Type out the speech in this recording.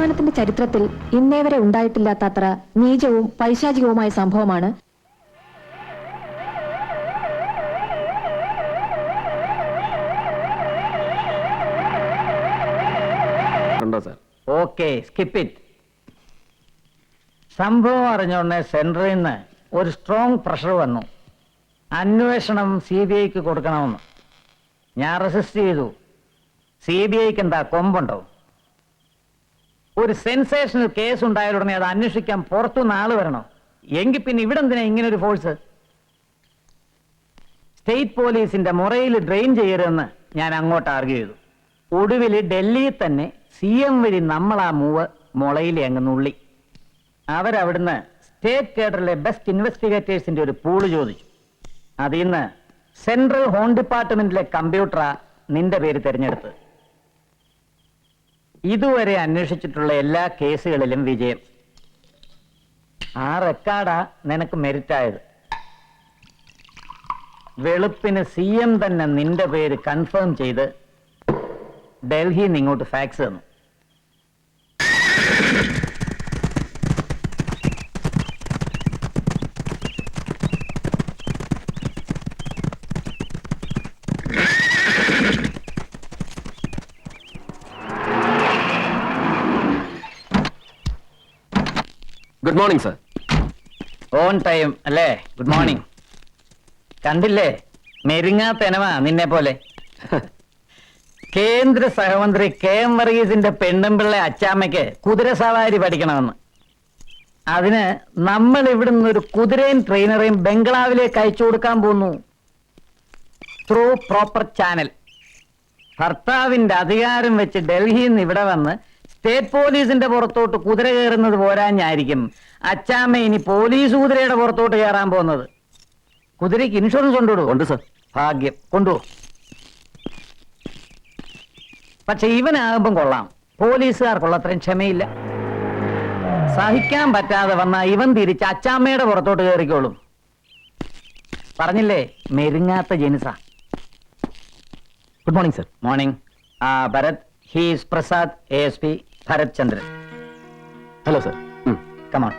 സംസ്ഥാനത്തിന്റെ ചരിത്രത്തിൽ ഇന്നേവരെ ഉണ്ടായിട്ടില്ലാത്തത്ര നീചവും പൈശാചികവുമായ സംഭവമാണ് ഓക്കെ, സ്കിപ്പ് ഇറ്റ്. സംഭവം അറിഞ്ഞോണ്ട് സെൻട്രൽ നിന്ന് ഒരു സ്ട്രോങ് പ്രഷർ വന്നു. അന്വേഷണം CBIക്ക് കൊടുക്കണമെന്ന്. ഞാൻ റെസിസ്റ്റ് ചെയ്തു. CBIക്ക് എന്താ കൊമ്പുണ്ടോ? ഒരു സെൻസേഷണൽ കേസ് ഉണ്ടായാൽ ഉടനെ അത് അന്വേഷിക്കാൻ പുറത്തുനിന്ന് ആള് വരണോ? എങ്കിൽ പിന്നെ ഇവിടെ എന്തിനാ ഇങ്ങനെ ഒരു ഫോഴ്സ്? സ്റ്റേറ്റ് പോലീസിന്റെ മുറയിൽ ഡ്രെയിൻ ചെയ്യരുതെന്ന് ഞാൻ അങ്ങോട്ട് ആർഗ്യൂ ചെയ്തു. ഒടുവിൽ ഡൽഹിയിൽ തന്നെ CM വഴി നമ്മൾ ആ മൂവ് മുളയിൽ അങ്ങ് നുള്ളി. അവരവിടുന്ന് സ്റ്റേറ്റ് കേഡറിലെ ബെസ്റ്റ് ഇൻവെസ്റ്റിഗേറ്റേഴ്സിന്റെ ഒരു പൂള് ചോദിച്ചു. അതിൽ നിന്ന് സെൻട്രൽ ഹോം ഡിപ്പാർട്ട്മെന്റിലെ കമ്പ്യൂട്ടറാ നിന്റെ പേര് തിരഞ്ഞെടുത്ത്. ഇതുവരെ അന്വേഷിച്ചിട്ടുള്ള എല്ലാ കേസുകളിലും വിജയം. ആ റെക്കോർഡാ നിനക്ക് മെരിറ്റായത്. വെളുപ്പിന് CM തന്നെ നിന്റെ പേര് കൺഫേം ചെയ്ത് ഡൽഹിയിൽ നിന്ന് ഇങ്ങോട്ട് ഫാക്സ് തന്നു. Good morning sir. On time അല്ലേ? Good morning. കണ്ടില്ലേ, മെരുങ്ങാത്തെനവാ നിന്നെ പോലെ. കേന്ദ്ര സഹമന്ത്രി KM വർഗീസിന്റെ പെണ്ണുമ്പിള്ള അച്ചാമ്മയ്ക്ക് കുതിര സവാരി പഠിക്കണമെന്ന്. അതിന് നമ്മൾ ഇവിടുന്ന് ഒരു കുതിരയും ട്രെയിനറേയും ബംഗ്ലാവിലേക്ക് അയച്ചു കൊടുക്കാൻ പോകുന്നു. Through proper channel. ഭർത്താവിന്റെ അധികാരം വെച്ച് ഡൽഹിയിൽ നിന്ന് ഇവിടെ വന്ന് സ്റ്റേറ്റ് പോലീസിന്റെ പുറത്തോട്ട് കുതിര കയറുന്നത് പോരാഞ്ഞായിരിക്കും അച്ചാമ്മ ഇനി പോലീസ് കുതിരയുടെ പുറത്തോട്ട് കയറാൻ പോകുന്നത്. കുതിരയ്ക്ക് ഇൻഷുറൻസ് കൊണ്ടുവിടും. ഉണ്ട് സർ. ഭാഗ്യം, കൊണ്ടുപോകും. പക്ഷെ ഇവനാകുമ്പം കൊള്ളാം, പോലീസുകാർക്കുള്ള അത്രയും ക്ഷമയില്ല. സഹിക്കാൻ പറ്റാതെ വന്ന ഇവൻ തിരിച്ച് അച്ചാമ്മയുടെ പുറത്തോട്ട് കയറിക്കോളും. പറഞ്ഞില്ലേ, മെരുങ്ങാത്ത ജനിസ. Good morning sir. Morning. Bharath, he's Prasad ASP Bharath Chandran. Hello sir. Come on.